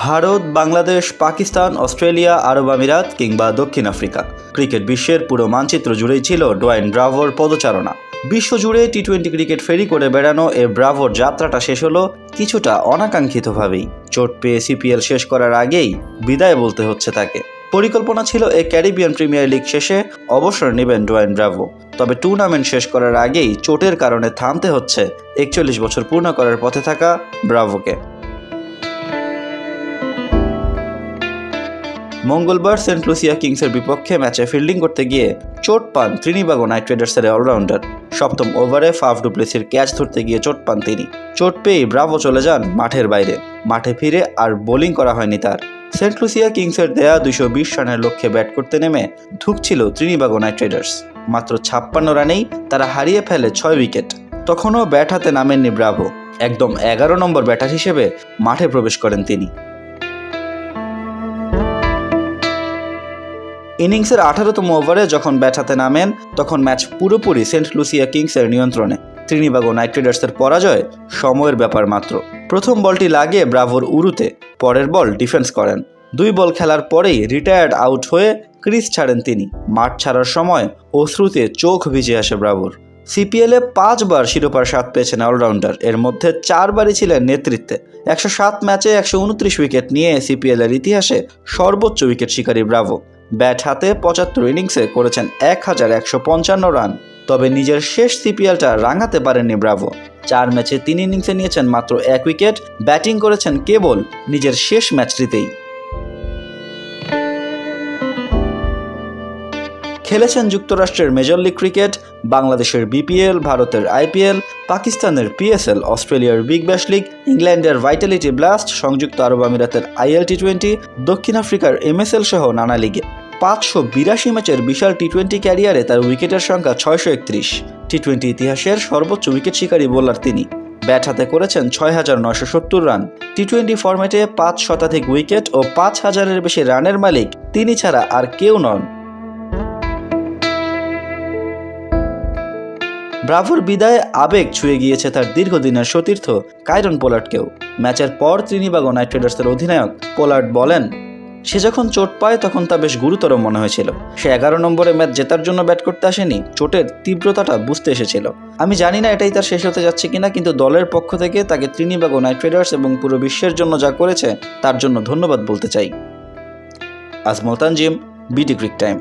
Bharat, Bangladesh, Pakistan, Australia, আরব আমিরাত কিংবা দক্ষিণ আফ্রিকা, ক্রিকেট বিশ্বের পুরো মানচিত্র জুড়েই ছিল ডোয়াইন ব্রাভোর পদচারণা। বিশ্বজুড়ে টি-20 ক্রিকেট ফেরি করে বেড়ানো এ ব্রাভোর যাত্রাটা শেষ হলো কিছুটা অনাকাঙ্ক্ষিতভাবেই। চোট পেয়ে সিপিএল শেষ করার আগেই বিদায় বলতে হচ্ছে তাকে। পরিকল্পনা ছিল এই ক্যারিবিয়ান প্রিমিয়ার লিগ শেষে অবসর নেবেন ডোয়াইন ব্রাভো, তবে টুর্নামেন্ট শেষ করার আগেই চোটের কারণে থামতে হচ্ছে 41 বছর পূর্ণ করার পথে থাকা ব্রাভোকে। মঙ্গলবার সেন্ট লুসিয়া কিংসের বিপক্ষে ম্যাচে ফিল্ডিং করতে গিয়ে চোট পান ত্রিনিবাগো নাইট রাইডার্সের অলরাউন্ডার। সপ্তম ওভারে ফাফ ডু প্লেসির ক্যাচ ধরতে গিয়ে চোট পান তিনি। চোট পেয়েই ব্রাভো চলে যান মাঠের বাইরে। মাঠে ফিরে আর বোলিং করা হয়নি তার। সেন্ট লুসিয়া কিংসের দেয়া 220 রানের লক্ষ্যে ব্যাট করতে নেমে ধুঁকছিল ত্রিনিবাগো নাইট রাইডার্স। মাত্র 56 রানেই তারা হারিয়ে ফেলে 6 উইকেট। তখনও ব্যাট হাতে নামেননি ব্রাভো। একদম 11 নম্বর ব্যাটার হিসেবে মাঠে প্রবেশ করেন তিনি। ইনিংসের 18তম ওভারে যখন ব্যাট হাতে নামেন তখন ম্যাচ পুরোপুরি সেন্ট লুসিয়া কিংসের নিয়ন্ত্রণে। ত্রিনিবাগো নাইট রাইডার্সের পরাজয় সময়ের ব্যাপার মাত্র। প্রথম বলটি লাগে ব্রাভোর উরুতে, পরের বল ডিফেন্স করেন। 2 বল খেলার পরেই রিটায়ার্ড আউট হয়ে ক্রিজ ছাড়েন তিনি। মাঠ ছাড়ার সময় অশ্রুতে চোখ ভিজে আসে ব্রাভোর। সিপিএলে 5 বার শিরোপার স্বাদ পেয়েছেন অলরাউন্ডার, এর মধ্যে 4 বারই ছিলেন নেতৃত্বে। 107 ম্যাচে 129 উইকেট নিয়ে সিপিএলের ইতিহাসে সর্বোচ্চ উইকেট শিকারী ব্রাভো। ব্যাট হাতে 75 ইনিংসে করেছেন 1155 রান। তবে নিজের শেষ সিপিএলটা রাঙাতে পারেননি ব্রাভো। 4 ম্যাচে 3 ইনিংসে নিয়েছেন মাত্র 1 উইকেট। ব্যাটিং করেছেন কেবল নিজের শেষ ম্যাচটিতেই। খেলেছেন যুক্তরাষ্ট্রের মেজর লিগ ক্রিকেট, বাংলাদেশের বিপিএল, ভারতের আইপিএল, পাকিস্তানের পিএসএল, অস্ট্রেলিয়ার বিগ ব্যাশ লিগ, ইংল্যান্ডের ভাইটালিটি ব্লাস্ট, সংযুক্ত আরব আমিরাতের আইএল টি20, দক্ষিণ আফ্রিকার এমএসএল সহ নানা লিগে। 582 ম্যাচের বিশাল টি20 ক্যারিয়ারে তার উইকেটের সংখ্যা 631। টি20 ইতিহাসের সর্বোচ্চ উইকেট শিকারী বোলার তিনি। ব্যাট হাতে করেছেন 6970 রান। টি20 ফরম্যাটে 5 শতাধিক উইকেট ও 5000-এর বেশি রানের মালিক তিনি ছাড়া আর কেউ নন। ব্রাভোর বিদায়ে আবেগ ছুঁয়ে গিয়েছে তার দীর্ঘদিনের সতীর্থ কাইরন পোলার্ডকেও। ম্যাচের পর ত্রিনিবাগো নাইট রাইডার্সের অধিনায়ক পোলার্ড বলেন, সে যখন চোট পায় তখন তা বেশ গুরুতর মনে হয়েছিল। সে 11 নম্বরে ম্যাচ জেতার জন্য ব্যাট করতে আসেনি, চোটের তীব্রতাটা বুঝতে এসেছিল। আমি জানি না এটাই তার শেষ হতে যাচ্ছে কিনা, কিন্তু দলের পক্ষ থেকে তাকে ত্রিনিবাগো নাইট রাইডার্স এবং পুরো বিশ্বের জন্য যা করেছে তার জন্য ধন্যবাদ বলতে চাই। আজমল তানজিম, বিটি ক্রিক টাইম।